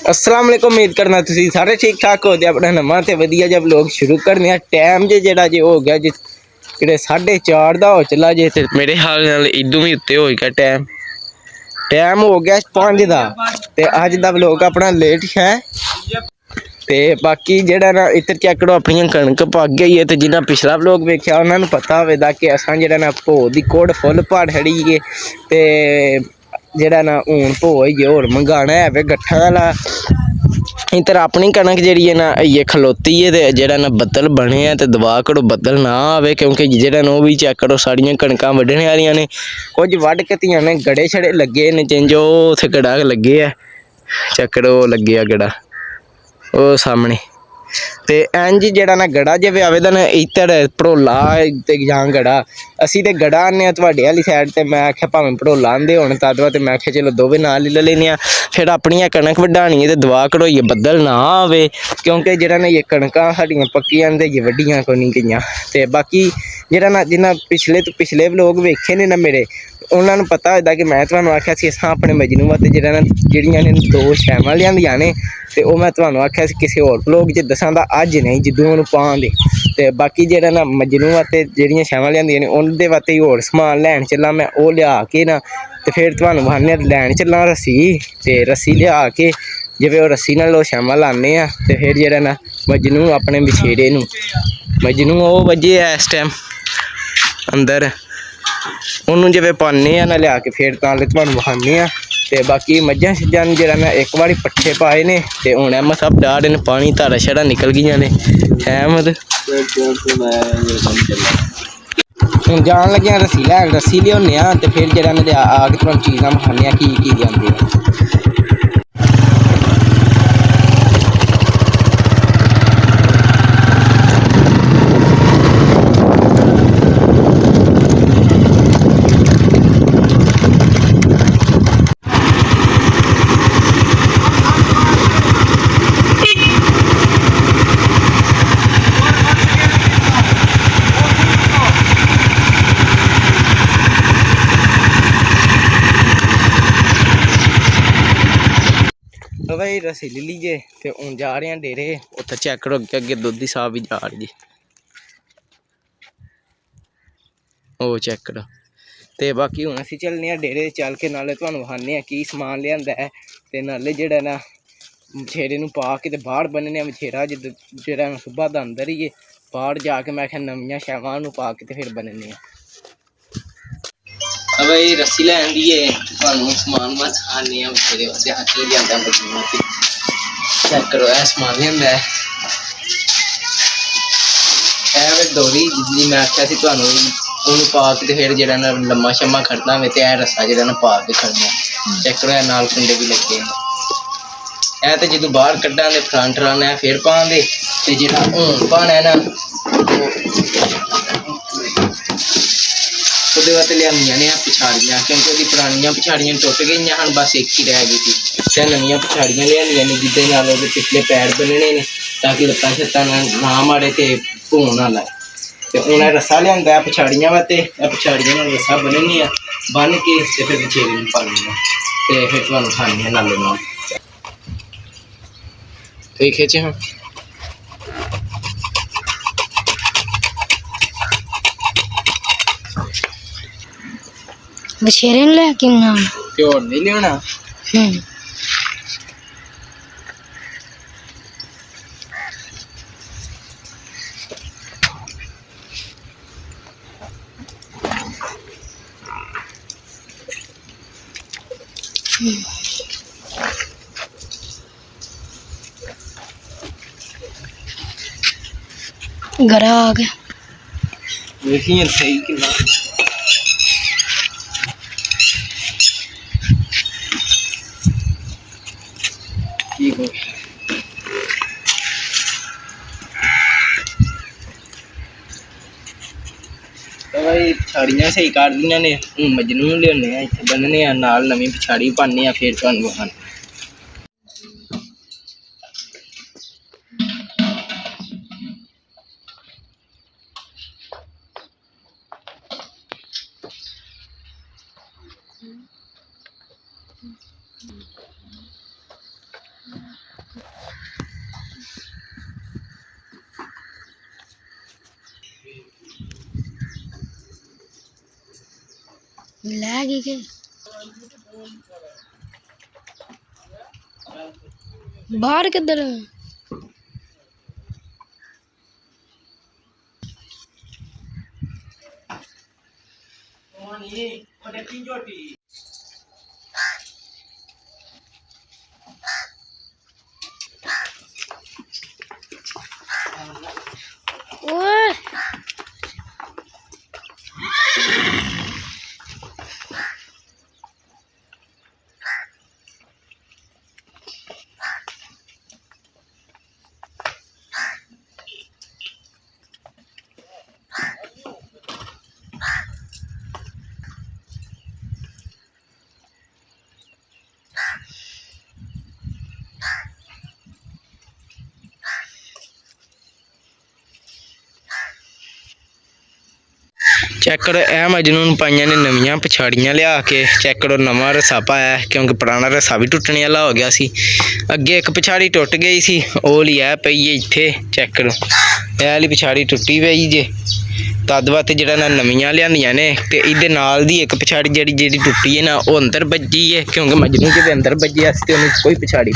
अस्सलाम वालेकुम। उम्मीद करना तुसीं सारे ठीक ठाक हो। अपना नवा तो वधिया जब लोग शुरू करने टाइम जेड़ा जे हो गया जे 4:30 का हो चला जे ते मेरे ख्याल नाल इदू भी उत्ते हो गया टाइम हो गया 5 का। ते अज दा व्लॉग अपना लेट है। ते बाकी जेड़ा ना इधर चेक करो अपनी कणक पक गई है। तो जिन्हें पिछला व्लॉग वेख्या उन्होंने पता होगा कि असां जेड़ा ना भो दी कोड़ फुल भर छड़ी है। ते जेड़ा ना हूँ भो होइए होर मंगाना है वे गट्ठा वाला। इधर अपनी कणक जी है ना ये खलोती है। तो जेड़ा ना बदल बने हैं तो दुआ करो बदल ना आवे, क्योंकि जेड़ा ना भी चेक करो साड़ियाँ कणक वड्ढने वालियां ने। कुछ वड्ढ के तियां ने गड़े छड़े लगे ने चेंज उत्थे गड़ा लगे है। चेक करो लगे आ गड़ा वो सामने। ते इंज जेड़ा ना गड़ा जे आवे दा ना इधर भड़ोला ते जां गड़ा। असी ते गड़ा आने तुहाडे वाली साइड ते मैं आख्या भावें भड़ोला आंदे होण तद ते मैं आख्या चलो दोवें नाल ही ले लैने आ। फिर अपनी कणक वड्ढानी है ते दुआ करो ये बदल ना आवे, क्योंकि जेड़ा ना ये कणकां साडियां पक्की आंदे ये वड्डियां कोई नहीं गईयां। ते बाकी जेड़ा ना जिन्ना पिछले तो पिछले व्लॉग वेखे ने ना मेरे उन्होंने पता होता कि मैं तुहानूं आख्या सी असां अपने मजनू वास्ते जेड़ा ना जेहड़ियां ने 2 शैवां लिआंदियां ने। ते ओह मैं तुहानूं आख्या सी किसी होर व्लॉग च दस्सां दा अज नहीं जदूं ओनू पां दे। ते बाकी जेड़ा ना मजनू वास्ते जेहड़ियां शैवां लिआंदियां ने उंदे वास्ते होर समान लैन चला मैं। ओह लिआ के ना ते फिर तुहानूं वखाने लैन चलां रस्सी। ते रस्सी लिआ के जिवें ओह रस्सी नाल ओह शैवां लान्ने आ ते फिर जेड़ा ना मजनू अपने बछेरे नूं मजनू ओह वजे है इस टाइम अंदर उन्होंने जिवें पाने आ ना लिया के फिर नाल तुहानूं वखाने आ। ते बाकी मज्झां शज्जां जेड़ा ना एक बारी पट्ठे पाए ने ते हुण मसा डाह दे ने पानी धारा शारा निकल गईयां ने। अहमद हुण जान लगे आं रस्सी लैन, रस्सी लियाने आ ते फिर जेड़ा ना आ के तुहानूं चीज़ां वखाने आ की आंदियां। तो भाई रस्सी ले लीजिए तो हूँ जा रहे हैं डेरे। उत्थे चेक करो अगे अगे दुधी साहब भी जा रही है। ओ चेक करो। तो बाकी हूँ असीं चलने डेरे चल के नाले तुहानूं वखाने की समान लिआंदा है। ते नाले जेड़ा ना बछेरे नूं पा के ते बाहर बन्नने बछेरा जेड़ा सुबह दा अंदर ही है। बाहर जाके मैं आख्या नवियां शैवां नूं पा के ते फिर बन्नने आ। भाई रस्सी लैन दी है तुहानूं समान बस खाने बछेरे वास्ते हाथ लिआंदा बछेरे वास्ते। चेक करो यह समान लिआंदा है। डोरी जी मैं आख्या सी तुहानूं ओनू पा के ते फिर जेड़ा ना लम्मा शम्मा खड़ना होवे ते एह रस्सा जेड़ा ना पा के खड़ना। चेक करो नाल कुंडे भी लगे ऐ ते जदों बाहर कड्ढां ते फ्रंट रन है फिर पां दे ते जेड़ा हून पाना है ना ਉਹਦੇ ਵਾਸਤੇ ਲਿਆਂਦੀਆਂ ਨੇ ਪਛਾੜੀਆਂ, क्योंकि ਉਹਦੀ ਪੁਰਾਣੀਆਂ ਪਛਾੜੀਆਂ ਟੁੱਟ ਗਈਆਂ ਹਨ। बस एक ही रह गई थी ਤੇ ਨਵੀਆਂ ਪਛਾੜੀਆਂ ਲਿਆਂਦੀਆਂ ਨੇ ਜਿਹਦੇ ਨਾਲ ਉਹਦੇ ਪਿਛਲੇ ਪੈਰ ਬੰਨਣੇ ਨੇ ਤਾਂ ਕਿ ਲੱਤਾਂ ਛੱਤਾਂ ਨਾ ਮਾਰੇ ਤੇ ਧੂਣ ਨਾ ਲਾਏ। ਤੇ ਹੁਣ ਇਹ ਰੱਸਾ ਲਿਆਂਦਾ ਪਛਾੜੀਆਂ ਵਾਸਤੇ। ਇਹ ਪਛਾੜੀਆਂ ਨਾਲ ਰੱਸਾ ਬੰਨ੍ਹਣੀ ਆ, ਬੰਨ੍ਹ ਕੇ ਤੇ ਫਿਰ ਬਛੇਰੇ ਨੂੰ ਪਾਉਣੀ ਆ ਤੇ ਫਿਰ ਤੁਹਾਨੂੰ ਖਾਣੀ ਆ ਨਾਲੇ ਨਾਲ। ठीक है जी। हाँ बछेरे लेके आना ते होर नहीं लेना। घरा आ गया देखिए सही कितना ठीक हो। तो भाई पछाड़ियां सही कर दियां ने। हूँ मजनू नूं लिआने इत्थे बन्नने नाल नवीं पछाड़ी पाने फिर तुहानूं विखाने। ਲੈ ਗਈ ਕਿ ਬਾਹਰ ਕਿੱਧਰ ਓਏ ਚੈੱਕ ਕਰੋ ਇਹ ਮਜਨੂੰ ਨੂੰ ਪਾਈਆਂ ਨੇ ਨਵੀਆਂ ਪਛਾੜੀਆਂ ਲਿਆ ਕੇ। ਚੈੱਕ ਕਰੋ ਨਵਾਂ ਰਸਾ ਪਾਇਆ ਕਿਉਂਕਿ ਪੁਰਾਣਾ ਰਸਾ ਵੀ ਟੁੱਟਣ ਵਾਲਾ ਹੋ ਗਿਆ ਸੀ। ਅੱਗੇ ਇੱਕ ਪਛਾੜੀ ਟੁੱਟ ਗਈ ਸੀ, ਉਹ ਲਈ ਇਹ ਪਈ ਹੈ ਇੱਥੇ। ਚੈੱਕ ਕਰੋ ਇਹ ਵਾਲੀ ਪਛਾੜੀ ਟੁੱਟੀ ਪਈ ਜੇ, ਤਦ ਵਾਸਤੇ ਜਿਹੜਾ ਨਾ ਨਵੀਆਂ ਲਿਆਂਦੀਆਂ ਨੇ। ਤੇ ਇਹਦੇ ਨਾਲ ਦੀ ਇੱਕ ਪਛਾੜੀ ਜਿਹੜੀ ਟੁੱਟੀ ਹੈ ਨਾ, ਉਹ ਅੰਦਰ ਵੱਜੀ ਹੈ ਕਿਉਂਕਿ ਮਜਨੂੰ ਜਿਹਦੇ ਅੰਦਰ ਵੱਜਿਆ ਸੀ ਤੇ ਉਹਨੂੰ ਕੋਈ ਪਛਾੜੀ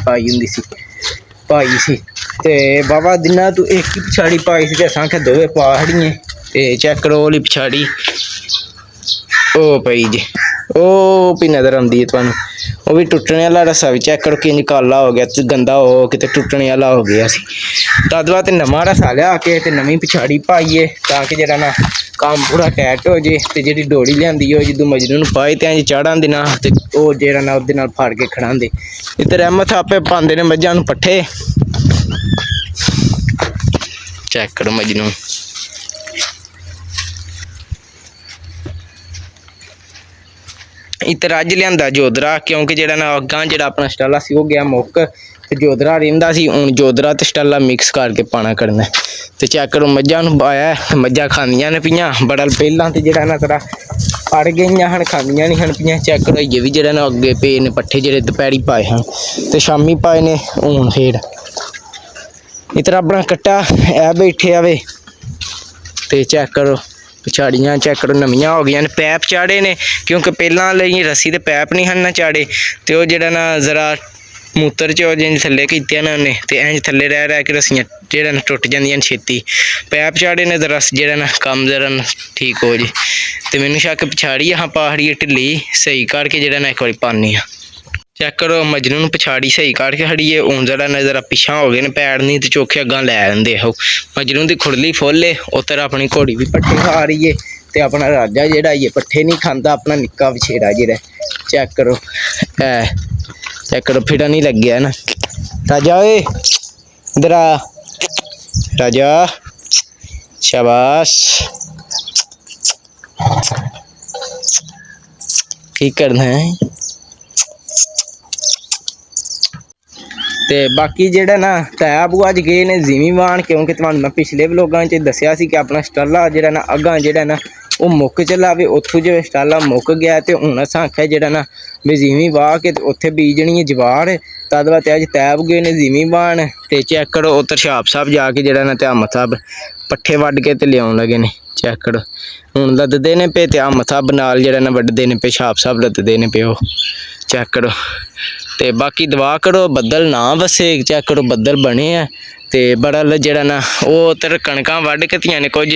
ਪਾਈ ਸੀ। ਤੇ ਬਾਬਾ ਦਿਨਾਂ ਤੂੰ ਇੱਕ ਹੀ ਪਛਾੜੀ ਪਾਈ ਸੀ ਤੇ ਅਸਾਂ ਕਿ ਦੋਵੇਂ ਪਾਹੜੀਆਂ। ਤੇ ਚੈੱਕ ਕਰੋ ਉਹ ਲਈ ਪਛਾੜੀ ਉਹ ਪਈ ਜੇ, ਉਹ ਵੀ ਨਜ਼ਰ ਆਉਂਦੀ ਹੈ ਤੁਹਾਨੂੰ, ਉਹ ਵੀ ਟੁੱਟਣ ਵਾਲਾ ਰਸਾ ਵੀ ਚੈੱਕ ਕਰੋ ਕਿੰਝ ਕਾਲਾ ਹੋ ਗਿਆ, ਗੰਦਾ ਹੋ ਕਿਤੇ ਟੁੱਟਣ ਵਾਲਾ ਹੋ ਗਿਆ ਸੀ। ਤਦ ਬਾਅਦ ਨਵਾਂ ਰਸਾ ਲਿਆ ਕੇ ਤੇ ਨਵੀਂ ਪਛਾੜੀ ਪਾਈਏ ਤਾਂ ਕਿ ਜਿਹੜਾ ਨਾ ਕੰਮ ਪੂਰਾ ਟੈਟ ਹੋ ਜੇ। ਤੇ ਜਿਹੜੀ ਡੋਰੀ ਲਿਆਂਦੀ ਉਹ ਜਦੋਂ ਮਜਨੂੰ ਨੂੰ ਪਾਏ ਤੇ ਇੰਝ ਚਾੜਾਂ ਦੇ ਨਾਲ ਤੇ ਉਹ ਜਿਹੜਾ ਨਾ ਉਹਦੇ ਨਾਲ ਫੜ ਕੇ ਖੜਾਂਦੇ। ਇੱਧਰ ਅਹਿਮਦ ਆਪੇ ਪਾਉਂਦੇ ਨੇ ਮੱਝਾਂ ਨੂੰ ਪੱਠੇ। ਚੈੱਕ ਕਰੋ ਮਜਨੂੰ ਇੱਧਰ ਅੱਜ ਲਿਆਂਦਾ ਜੋਧਰਾ ਕਿਉਂਕਿ ਜਿਹੜਾ ਨਾ ਅੱਗਾਂ ਜਿਹੜਾ ਆਪਣਾ ਸਟਾਲਾ ਸੀ ਉਹ ਗਿਆ ਮੁੱਕ ਤੇ ਜੋਧਰਾ ਰਹਿੰਦਾ ਸੀ। ਹੁਣ ਜੋਧਰਾ ਤੇ ਸਟਾਲਾ ਮਿਕਸ ਕਰਕੇ ਪਾਣਾ ਕਰਨਾ। ਤੇ ਚੈੱਕ ਕਰੋ ਮੱਝਾਂ ਨੂੰ ਪਾਇਆ, ਮੱਝਾਂ ਖਾਂਦੀਆਂ ਨੇ ਪਈਆਂ ਬੜਾ ਪਹਿਲਾਂ ਤੇ ਜਿਹੜਾ ਨਾ ਤੇਰਾ ਅੜ ਗਈਆਂ ਹਨ, ਖਾਂਦੀਆਂ ਨਹੀਂ ਹਨ ਪਈਆਂ। ਚੈੱਕ ਕਰੋ ਇਹ ਵੀ ਜਿਹੜਾ ਨਾ ਅੱਗੇ ਪਏ ਨੇ ਪੱਠੇ ਜਿਹੜੇ ਦੁਪਹਿਰੀ ਪਾਏ ਹਨ ਤੇ ਸ਼ਾਮੀ ਪਾਏ ਨੇ। ਹੁਣ ਫੇਰ ਇੱਧਰ ਆਪਣਾ ਕੱਟਾ ਇਹ ਬੈਠੇ ਆਵੇ ਤੇ ਚੈੱਕ ਕਰੋ ਪਛਾੜੀਆਂ ਚੈੱਕ ਕਰੋ ਨਵੀਆਂ ਹੋ ਗਈਆਂ ਨੇ। ਪੈਪ ਚਾੜੇ ਨੇ ਕਿਉਂਕਿ ਪਹਿਲਾਂ ਲਈ ਰੱਸੀ ਦੇ ਪੈਪ ਨਹੀਂ ਹਨ ਨਾ ਚਾੜੇ ਤੇ ਉਹ ਜਿਹੜਾ ਨਾ ਜ਼ਰਾ ਮੂਤਰ ਚ ਜਿੰਝ ਥੱਲੇ ਕੀਤਿਆਂ ਨਾ ਉਹਨੇ ਤੇ ਇੰਝ ਥੱਲੇ ਰਹਿ ਕੇ ਰੱਸੀਆਂ ਜਿਹੜਾ ਨਾ ਟੁੱਟ ਜਾਂਦੀਆਂ ਛੇਤੀ। ਪੈਪ ਚਾੜੇ ਨੇ ਤਾਂ ਰਸ ਜਿਹੜਾ ਨਾ ਕੰਮ ਜ਼ਰਾ ਠੀਕ ਹੋ ਜੇ। ਤੇ ਮੈਨੂੰ ਸ਼ੱਕ ਪਛਾੜੀ ਹਾਂ ਪਹਾੜੀ ਢਿੱਲੀ ਸਹੀ ਕਰਕੇ ਜਿਹੜਾ ਨਾ ਇੱਕ ਵਾਰੀ ਪਾਉਂਦੀ ਹਾਂ। ਚੈੱਕ ਕਰੋ ਮਜਨੂੰ ਨੂੰ ਪਛਾੜੀ ਸਹੀ ਕਰਕੇ ਖੜੀਏ। ਹੁਣ ਜਿਹੜਾ ਨਾ ਜ਼ਰਾ ਪਿੱਛਾ ਹੋ ਗਏ ਨੇ ਪੈੜ ਨਹੀਂ ਤੇ ਚੋਖੇ ਅੱਗਾਂ ਲੈ ਆਉਂਦੇ ਉਹ। ਮਜਨੂੰ ਦੀ ਖੁਰਲੀ ਫੁੱਲ ਉੱਧਰ ਆਪਣੀ ਘੋੜੀ ਵੀ ਪੱਠੇ ਖਾ ਰਹੀ ਹੈ ਤੇ ਆਪਣਾ ਰਾਜਾ ਜਿਹੜਾ ਇਹ ਪੱਠੇ ਨਹੀਂ ਖਾਂਦਾ, ਆਪਣਾ ਨਿੱਕਾ ਵਛੇਰਾ ਜਿਹੜਾ। ਚੈੱਕ ਕਰੋ ਚੈੱਕ ਕਰੋ ਫਿੜਾ ਨਹੀਂ ਲੱਗਿਆ ਨਾ। ਰਾਜਾ ਓਏ ਇੱਧਰ ਆ ਰਾਜਾ, ਸ਼ਾਬਾਸ਼। ਕੀ ਕਰਨਾ ਹੈ? ਤੇ ਬਾਕੀ ਜਿਹੜਾ ਨਾ ਤਾਇਆ ਬੂਆ ਅੱਜ ਗਏ ਨੇ ਜ਼ਿਮੀ ਵਾਣ ਕਿਉਂਕਿ ਤੁਹਾਨੂੰ ਮੈਂ ਪਿਛਲੇ ਵਲੋਗਾਂ 'ਚ ਦੱਸਿਆ ਸੀ ਕਿ ਆਪਣਾ ਸਟਾਲਾ ਜਿਹੜਾ ਨਾ ਅੱਗਾਂ ਜਿਹੜਾ ਨਾ ਉਹ ਮੁੱਕ ਚੱਲਾ ਵੇ। ਉੱਥੋਂ ਜਿਵੇਂ ਸਟਾਲਾ ਮੁੱਕ ਗਿਆ ਤੇ ਹੁਣ ਅਸਾਂ ਆਖਿਆ ਜਿਹੜਾ ਨਾ ਵੀ ਜ਼ਿਮੀ ਵਾਹ ਕੇ ਉੱਥੇ ਬੀਜਣੀ ਹੈ ਜਵਾਰ। ਤਦ ਬਾਅਦ ਅੱਜ ਤਾਇਆ ਗਏ ਨੇ ਜ਼ਿਮੀ ਵਾਣ ਤੇ ਚੈੱਕ ਕਰੋ ਉੱਧਰ ਛਾਪ ਸਾਹਿਬ ਜਾ ਕੇ ਜਿਹੜਾ ਨਾ ਤੇ ਅਹਿਮਦ ਸਾਹਿਬ ਪੱਠੇ ਵੱਢ ਕੇ ਤੇ ਲਿਆਉਣ ਲੱਗੇ ਨੇ। ਚੈੱਕ ਕਰੋ ਹੁਣ ਲੱਦਦੇ ਨੇ ਪਏ ਤੇ ਅਹਿਮਦ ਸਾਹਿਬ ਨਾਲ ਜਿਹੜਾ ਨਾ ਵੱਢਦੇ ਨੇ ਪਏ, ਛਾਪ ਸਾਹਿਬ ਲੱਦਦੇ ਨੇ ਪਏ ਉਹ। ਚੈੱਕ ਕਰੋ ਤੇ ਬਾਕੀ ਦੁਆ ਕਰੋ ਬੱਦਲ ਨਾ ਵਸੇ। ਚੈੱਕ ਕਰੋ ਬੱਦਲ ਬਣੇ ਆ ਤੇ ਬੜਾ ਜਿਹੜਾ ਨਾ ਉਹ ਉੱਧਰ ਕਣਕਾਂ ਵੱਢ ਕੇ ਧੀਆਂ ਨੇ ਕੁਝ।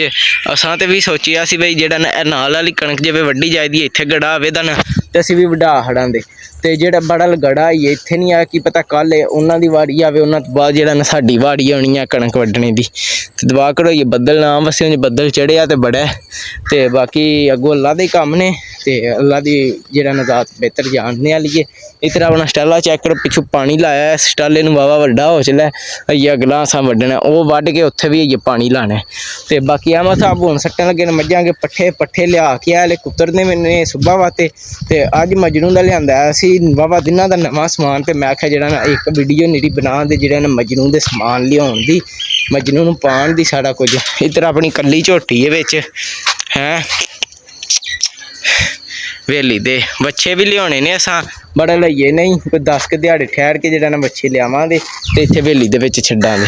ਅਸਾਂ ਤੇ ਵੀ ਸੋਚਿਆ ਸੀ ਬਈ ਜਿਹੜਾ ਨਾ ਇਹ ਨਾਲ ਵਾਲੀ ਕਣਕ ਜਿਵੇਂ ਵੱਢੀ ਜਾਈਦੀ ਇੱਥੇ ਗੜਾ ਆਵੇ ਤਾਂ ਨਾ ਤੇ ਅਸੀਂ ਵੀ ਵਢਾ ਹੜਾਂਦੇ। ਤੇ ਜਿਹੜਾ ਬੜਾ ਗੜਾ ਹੀ ਇੱਥੇ ਨਹੀਂ ਆ, ਕੀ ਪਤਾ ਕੱਲ ਉਹਨਾਂ ਦੀ ਵਾੜੀ ਆਵੇ, ਉਹਨਾਂ ਤੋਂ ਬਾਅਦ ਜਿਹੜਾ ਨਾ ਸਾਡੀ ਵਾੜੀ ਆਉਣੀ ਆ ਕਣਕ ਵੱਢਣੇ ਦੀ। ਤੇ ਦੁਆ ਕਰੋ ਇਹ ਬੱਦਲ ਨਾ ਵਸੇ। ਉਂਝ ਬੱਦਲ ਚੜਿਆ ਤੇ ਬੜਾ ਤੇ ਬਾਕੀ ਅੱਗੋਂ ਅੱਲਾ ਦੇ ਕੰਮ ਨੇ ਤੇ ਅੱਲਾ ਦੀ ਜਿਹੜਾ ਨਾ ਜ਼ਾਤ ਬਿਹਤਰ ਜਾਣਨੇ ਵਾਲੀ ਹੈ। ਇਸ ਤਰ੍ਹਾਂ ਆਪਣਾ ਸਟਾਲਾ ਚੈੱਕ ਕਰੋ ਪਿੱਛੋਂ ਪਾਣੀ ਲਾਇਆ ਸਟਾਲੇ ਨੂੰ ਵਾਵਾ ਵੱਡਾ ਹੋ ਚੱਲਿਆ। ਅਈਆ ਅਗਲਾ ਅਸਾਂ ਵੱਢਣਾ ਉਹ ਵੱਢ ਕੇ ਉੱਥੇ ਵੀ ਅਈਏ ਪਾਣੀ ਲਾਣਾ। ਤੇ ਬਾਕੀ ਅਹਿਮਦ ਸਾਹਿਬ ਹੁਣ ਸੱਟਣ ਲੱਗੇ ਨੇ ਮੱਝਾਂ ਕੇ ਪੱਠੇ ਲਿਆ ਕੇ ਆਲੇ ਕੁੱਤਰ ਨੇ ਮੈਨੇ ਸੁਬਾ ਵਾਸਤੇ। ਤੇ ਅੱਜ ਮਜਨੂੰ ਦਾ ਲਿਆਂਦਾ ਸੀ ਵਾਵਾ ਦਿਨਾਂ ਦਾ ਨਵਾਂ ਸਮਾਨ। ਤੇ ਮੈਂ ਆਖਿਆ ਜਿਹੜਾ ਨਾ ਇੱਕ ਵੀਡੀਓ ਨੀਰੀ ਬਣਾ ਦੇ ਜਿਹੜਾ ਨਾ ਮਜਨੂੰ ਦੇ ਸਮਾਨ ਲਿਆਉਣ ਦੀ, ਮਜਨੂੰ ਨੂੰ ਪਾਉਣ ਦੀ ਸਾਰਾ ਕੁਝ। ਇੱਧਰ ਆਪਣੀ ਕੱਲੀ ਝੋਟੀ ਹੈ ਵਿੱਚ ਹੈ ਵੇਲੀ ਦੇ ਬੱਚੇ ਵੀ ਲਿਆਉਣੇ ਨੇ ਅਸਾਂ ਬੜਾ ਲਈਏ ਨਹੀਂ ਕੋਈ 10 ਕੁ ਦਿਹਾੜੇ ਠਹਿਰ ਕੇ ਜਿਹੜਾ ਨਾ ਬੱਚੇ ਲਿਆਵਾਂਗੇ ਤੇ ਇੱਥੇ ਵੇਲੀ ਦੇ ਵਿੱਚ ਛੱਡਾਂਗੇ।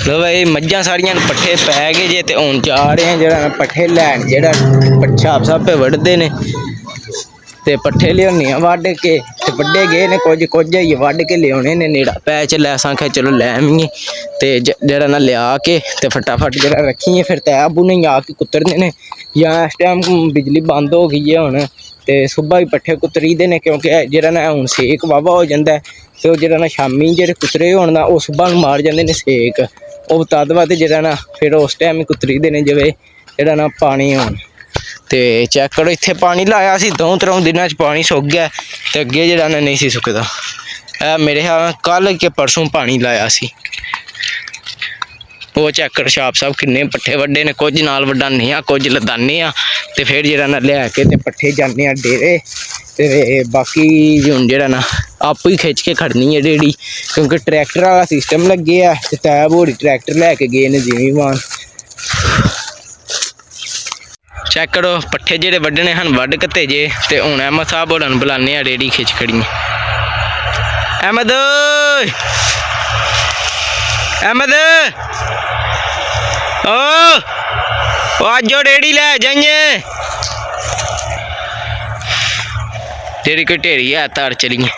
ਲੋ ਭਾਈ ਮੱਝਾਂ ਸਾਰੀਆਂ ਨੂੰ ਪੱਠੇ ਪੈ ਗਏ ਜੇ ਤੇ ਹੁਣ ਜਾ ਰਹੇ ਆ ਜਿਹੜਾ ਪੱਠੇ ਲੈਣ, ਜਿਹੜਾ ਛਾਪ ਸਾਪੇ ਵੱਢਦੇ ਨੇ ਤੇ ਪੱਠੇ ਲਿਆਉਣੇ ਆ ਵੱਢ ਕੇ ਤੇ ਵੱਢੇ ਗਏ ਨੇ ਕੁਝ ਹੀ ਵੱਢ ਕੇ ਲਿਆਉਣੇ ਨੇ। ਨੇੜਾ ਪੈ ਚੱਲਿਆ ਅਸਾਂ ਆਖਿਆ ਚਲੋ ਲੈ ਆਵੀਏ ਤੇ ਜਿਹੜਾ ਨਾ ਲਿਆ ਕੇ ਤੇ ਫਟਾਫਟ ਜਿਹੜਾ ਰੱਖੀਏ, ਫਿਰ ਤੈ ਆਬੂ ਨਹੀਂ ਆ ਕੇ ਕੁੱਤਰਦੇ ਨੇ। ਜਾਂ ਇਸ ਟਾਈਮ ਬਿਜਲੀ ਬੰਦ ਹੋ ਗਈ ਹੈ ਹੁਣ ਤੇ ਸੁਬਾਹ ਹੀ ਪੱਠੇ ਕੁੱਤਰੀਦੇ ਨੇ, ਕਿਉਂਕਿ ਜਿਹੜਾ ਨਾ ਹੁਣ ਸੇਕ ਵਾਹਵਾ ਹੋ ਜਾਂਦਾ ਤੇ ਉਹ ਜਿਹੜਾ ਨਾ ਸ਼ਾਮੀ ਜਿਹੜੇ ਕੁੱਤਰੇ ਹੋਣ ਦਾ ਉਹ ਸੁਬਾਹ ਨੂੰ ਮਾਰ ਜਾਂਦੇ ਨੇ ਸੇਕ, ਉਹ ਤਦ ਵਾ ਤੇ ਜਿਹੜਾ ਨਾ ਫਿਰ ਉਸ ਟਾਈਮ ਹੀ ਕੁੱਤਰੀਦੇ ਨੇ ਜਿਵੇਂ ਜਿਹੜਾ ਨਾ ਪਾਣੀ ਹੋਣ। ਤੇ ਚੈੱਕ ਕਰੋ ਇੱਥੇ ਪਾਣੀ ਲਾਇਆ ਸੀ 2-3 ਦਿਨਾਂ 'ਚ ਪਾਣੀ ਸੁੱਕ ਗਿਆ ਤੇ ਅੱਗੇ ਜਿਹੜਾ ਨਾ ਨਹੀਂ ਸੀ ਸੁੱਕਦਾ। ਇਹ ਮੇਰੇ ਖਿਆਲ ਕੱਲ੍ਹ ਕਿ ਪਰਸੋਂ ਪਾਣੀ ਲਾਇਆ ਸੀ। ਉਹ ਚੈੱਕ ਕਰ ਛਾਪ ਸਾਹਿਬ ਕਿੰਨੇ ਪੱਠੇ ਵੱਡੇ ਨੇ, ਕੁਝ ਨਾਲ ਵਡਾਉਂਦੇ ਆ ਕੁਝ ਲਦਾਉਂਦੇ ਆ ਤੇ ਫਿਰ ਜਿਹੜਾ ਨਾ ਲਿਆ ਕੇ ਤੇ ਪੱਠੇ ਜਾਂਦੇ ਆ ਡੇਰੇ। ਤੇ ਬਾਕੀ ਹੁਣ ਜਿਹੜਾ ਨਾ ਆਪੇ ਹੀ ਖਿੱਚ ਕੇ ਖੜਨੀ ਹੈ ਰੇੜੀ, ਕਿਉਂਕਿ ਟਰੈਕਟਰ ਵਾਲਾ ਸਿਸਟਮ ਲੱਗੇ ਆ ਤੇ ਤੈਬ ਹੋਰੀ ਟਰੈਕਟਰ ਲੈ ਕੇ ਗਏ ਨੇ ਜ਼ਿਮੀਵਾਨ। ਚੈੱਕ ਕਰੋ ਪੱਠੇ ਜਿਹੜੇ ਵੱਢਣੇ ਹਨ ਵੱਢ ਕੱਤੇ ਜੇ ਤੇ ਹੁਣ ਅਹਿਮਦ ਸਾਹਿਬ ਹੋਰਾਂ ਨੂੰ ਬੁਲਾਉਂਦੇ ਆ ਰੇੜੀ ਖਿੱਚ ਖੜੀਏ। ਅਹਿਮਦ ਅਹਿਮਦ ਓ ਅੱਜ ਰੇੜੀ ਲੈ ਜਾਈਏ, ਤੇਰੀ ਕੋਈ ਢੇਰੀ ਹੈ ਤਾਰ ਚਲੀਏ।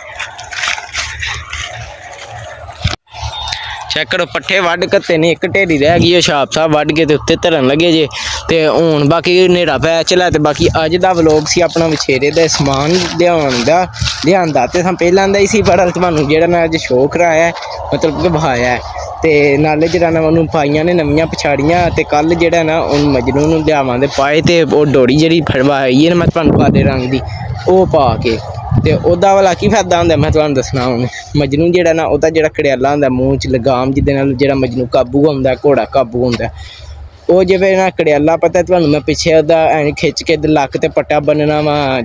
ਚੈੱਕ ਕਰੋ ਪੱਠੇ ਵੱਢ ਕੱਤੇ ਨੇ, ਇੱਕ ਢੇਰੀ ਰਹਿ ਗਈ ਉਹ ਛਾਪ ਸਾਹਿਬ ਵੱਢ ਕੇ ਤੇ ਉੱਤੇ ਧਰਨ ਲੱਗੇ ਜੇ। ਤੇ ਹੁਣ ਬਾਕੀ ਹਨੇਰਾ ਪੈ ਚਲਾ ਤੇ ਬਾਕੀ ਅੱਜ ਦਾ ਵਲੋਗ ਸੀ ਆਪਣਾ ਵਿਛੇਰੇ ਦਾ ਸਮਾਨ ਲਿਆਂਦਾ ਤੇ ਸਾਂ ਪਹਿਲਾਂ ਦਾ ਹੀ ਸੀ, ਪਰ ਤੁਹਾਨੂੰ ਜਿਹੜਾ ਮੈਂ ਅੱਜ ਸ਼ੋਅ ਕਰਾਇਆ ਮਤਲਬ ਕਿ ਵਹਾਇਆ ਤੇ ਨਾਲੇ ਜਿਹੜਾ ਨਾ ਉਹਨੂੰ ਪਾਈਆਂ ਨੇ ਨਵੀਆਂ ਪਛਾੜੀਆਂ। ਤੇ ਕੱਲ ਜਿਹੜਾ ਨਾ ਉਹਨੂੰ ਮਜਨੂ ਨੂੰ ਲਿਆਵਾਂ ਦੇ ਪਾਏ ਤੇ ਉਹ ਡੋਰੀ ਜਿਹੜੀ ਫੜਵਾਈ ਹੈ ਨਾ ਮੈਂ ਤੁਹਾਨੂੰ ਕਾਲੇ ਰੰਗ ਦੀ ਉਹ ਪਾ ਕੇ ਤੇ ਉਹਦਾ ਵਾਲਾ ਕੀ ਫਾਇਦਾ ਹੁੰਦਾ ਮੈਂ ਤੁਹਾਨੂੰ ਦੱਸਣਾ। ਹੁਣ ਮਜਨੂ ਜਿਹੜਾ ਨਾ ਉਹਦਾ ਜਿਹੜਾ ਕੜਿਆਲਾ ਹੁੰਦਾ ਮੂੰਹ 'ਚ ਲਗਾਮ ਜਿਹਦੇ ਨਾਲ ਜਿਹੜਾ ਮਜਨੂ ਕਾਬੂ ਹੁੰਦਾ, ਘੋੜਾ ਕਾਬੂ ਹੁੰਦਾ, ਉਹ ਜਿਵੇਂ ਨਾ ਕੜਿਆਲਾ ਪਤਾ ਤੁਹਾਨੂੰ ਮੈਂ ਪਿੱਛੇ ਉਹਦਾ ਐਂ ਖਿੱਚ ਕੇ ਲੱਕ ਤੇ ਪੱਟਾ ਬੰਨਣਾ ਵਾ,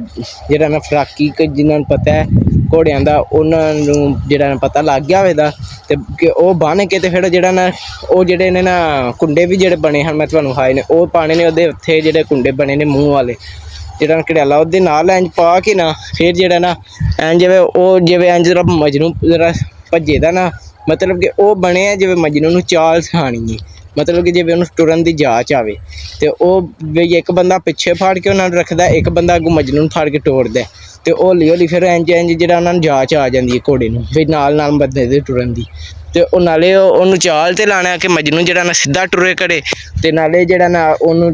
ਜਿਹੜਾ ਨਾ ਫਰਾਕੀ ਜਿਹਨਾਂ ਨੂੰ ਪਤਾ ਹੈ ਘੋੜਿਆਂ ਦਾ ਉਹਨਾਂ ਨੂੰ ਜਿਹੜਾ ਪਤਾ ਲੱਗ ਗਿਆ ਹੋਵੇਗਾ ਤੇ ਉਹ ਬੰਨ੍ਹ ਕੇ ਤੇ ਫਿਰ ਜਿਹੜਾ ਨਾ ਉਹ ਜਿਹੜੇ ਨੇ ਨਾ ਕੁੰਡੇ ਵੀ ਜਿਹੜੇ ਬਣੇ ਹਨ ਮੈਂ ਤੁਹਾਨੂੰ ਹਾਏ ਨੇ ਉਹ ਪਾਣੇ ਨੇ ਉਹਦੇ ਉੱਥੇ ਜਿਹੜੇ ਕੁੰਡੇ ਬਣੇ ਨੇ ਮੂੰਹ ਵਾਲੇ, ਜਿਹੜਾ ਕੜਿਆਲਾ ਉਹਦੇ ਨਾਲ ਇੰਝ ਪਾ ਕੇ ਨਾ ਫਿਰ ਜਿਹੜਾ ਨਾ ਐਂ ਜਿਵੇਂ ਇੰਝ ਜਰਾ ਮਜਨੂ ਜਰਾ ਭੱਜੇ ਦਾ ਨਾ ਮਤਲਬ ਕਿ ਉਹ ਬਣਿਆ ਜਿਵੇਂ ਮਜਨੂ ਨੂੰ ਚਾਲ ਸਿਖਾਉਣੀ ਹੈ, ਮਤਲਬ ਕਿ ਜਿਵੇਂ ਉਹਨੂੰ ਟੁਰਨ ਦੀ ਜਾਚ ਆਵੇ ਤੇ ਉਹ ਵੀ ਇੱਕ ਬੰਦਾ ਪਿੱਛੇ ਫੜ ਕੇ ਉਹਨਾਂ ਨੂੰ ਰੱਖਦਾ, ਇੱਕ ਬੰਦਾ ਅੱਗੋਂ ਮਜਨੂ ਨੂੰ ਫੜ ਕੇ ਤੋੜਦਾ ਤੇ ਉਹ ਹੌਲੀ ਫਿਰ ਇੰਝ ਜਿਹੜਾ ਉਹਨਾਂ ਨੂੰ ਜਾਚ ਆ ਜਾਂਦੀ ਹੈ ਘੋੜੇ ਨੂੰ ਵੀ ਨਾਲ ਬੰਦੇ ਦੇ ਟੁਰਨ ਦੀ। ਤੇ ਉਹ ਨਾਲੇ ਉਹਨੂੰ ਚਾਲ ਤੇ ਲਾਣਾ ਕਿ ਮਜਨੂ ਜਿਹੜਾ ਨਾ ਸਿੱਧਾ ਟੁਰੇ ਕਰੇ ਤੇ ਨਾਲੇ ਜਿਹੜਾ ਨਾ ਉਹਨੂੰ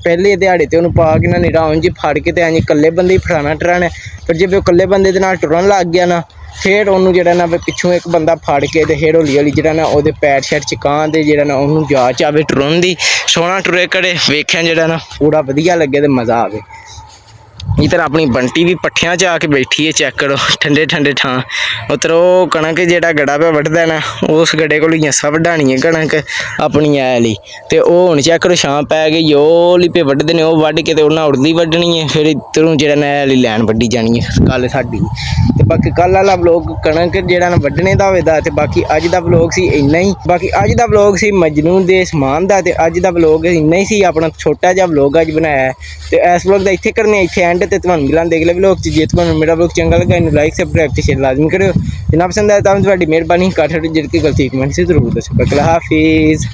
ਪਹਿਲੇ ਦਿਹਾੜੇ ਤੇ ਉਹਨੂੰ ਪਾ ਕੇ ਨਾ ਨਿਰਾ ਉਂਝ ਫੜ ਕੇ ਤੇ ਐਂ ਇਕੱਲੇ ਬੰਦੇ ਹੀ ਫੜਾਉਣਾ ਟਰਾਣਾ। ਪਰ ਜੇ ਉਹ ਇਕੱਲੇ ਬੰਦੇ ਦੇ ਨਾਲ ਟੁਰਨ ਲੱਗ ਗਿਆ ਨਾ ਫਿਰ ਉਹਨੂੰ ਜਿਹੜਾ ਨਾ ਪਿੱਛੋਂ ਇੱਕ ਬੰਦਾ ਫੜ ਕੇ ਤੇ ਫਿਰ ਹੌਲੀ ਜਿਹੜਾ ਨਾ ਉਹਦੇ ਪੈਰ ਸ਼ੈਰ ਚਕਾਂ ਦੇ ਜਿਹੜਾ ਨਾ ਉਹਨੂੰ ਜਾਚ ਆਵੇ ਟੁਰਨ ਦੀ, ਸੋਹਣਾ ਟੁਰੇ ਕਰੇ, ਵੇਖਿਆ ਜਿਹੜਾ ਨਾ ਪੂਰਾ ਵਧੀਆ ਲੱਗੇ ਤੇ ਮਜ਼ਾ ਆਵੇ। ਇੱਧਰ ਆਪਣੀ ਬੰਟੀ ਵੀ ਪੱਠਿਆਂ 'ਚ ਆ ਕੇ ਬੈਠੀ ਹੈ, ਚੈੱਕ ਕਰੋ ਠੰਡੇ ਥਾਂ। ਉੱਧਰ ਉਹ ਕਣਕ ਜਿਹੜਾ ਗੜਾ ਪਿਆ ਵੱਢਦਾ ਨਾ ਉਸ ਗੜੇ ਕੋਲ ਜੱਸਾ ਵਢਾਣੀ ਹੈ ਕਣਕ ਆਪਣੀ ਐ ਲਈ ਤੇ ਉਹ ਹੁਣ ਚੈੱਕ ਕਰੋ ਸ਼ਾਮ ਪੈ ਗਈ ਉਹ ਲਈ ਪੇ ਵੱਢਦੇ ਨੇ, ਉਹ ਵੱਢ ਕੇ ਤੇ ਉਹਨਾਂ ਉੜਦੀ ਵੱਢਣੀ ਹੈ, ਫਿਰ ਇੱਧਰੋਂ ਜਿਹੜਾ ਨਾ ਐ ਲਈ ਲੈਣ ਵੱਢੀ ਜਾਣੀ ਹੈ ਕੱਲ ਸਾਡੀ। ਤੇ ਬਾਕੀ ਕੱਲ੍ਹ ਵਾਲਾ ਵਲੋਗ ਕਣਕ ਜਿਹੜਾ ਨਾ ਵੱਢਣੇ ਦਾ ਹੋਵੇਗਾ ਤੇ ਬਾਕੀ ਅੱਜ ਦਾ ਵਲੋਗ ਸੀ ਇੰਨਾ ਹੀ। ਬਾਕੀ ਅੱਜ ਦਾ ਵਲੋਗ ਸੀ ਮਜਨੂ ਦੇ ਸਮਾਨ ਦਾ ਤੇ ਅੱਜ ਦਾ ਵਲੋਗ ਇੰਨਾ ਹੀ ਸੀ, ਆਪਣਾ ਛੋਟਾ ਜਿਹਾ ਵਲੋਗ ਅੱਜ ਬਣਾਇਆ ਤੇ ਇਸ ਵਲੋਗ ਦਾ ਇੱਥੇ ਕਰਨੇ ਇੱਥੇ ਐਂਡ ਤੇ ਤੁਹਾਨੂੰ ਮਿਲਾਂਗੇ ਅਗਲੇ ਵਲੋਗ 'ਚ। ਜੇ ਤੁਹਾਨੂੰ ਮੇਰਾ ਵਲੋਗ ਚੰਗਾ ਲੱਗਾ ਇਹਨੂੰ ਲਾਈਕ ਸਬਸਕ੍ਰਾਈਬ ਤੇ ਸ਼ੇਅਰ ਲਾਜ਼ਮੀ ਕਰਿਓ, ਜੇ ਨਾ ਪਸੰਦ ਆਇਆ ਤਾਂ ਤੁਹਾਡੀ ਮਿਹਰਬਾਨੀ, ਘੱਟ ਜਿਹੜੀ ਗਲਤੀ ਕਮੈਂਟ 'ਚ ਜ਼ਰੂਰ ਦੱਸੋ। ਹਾਫਿਜ਼।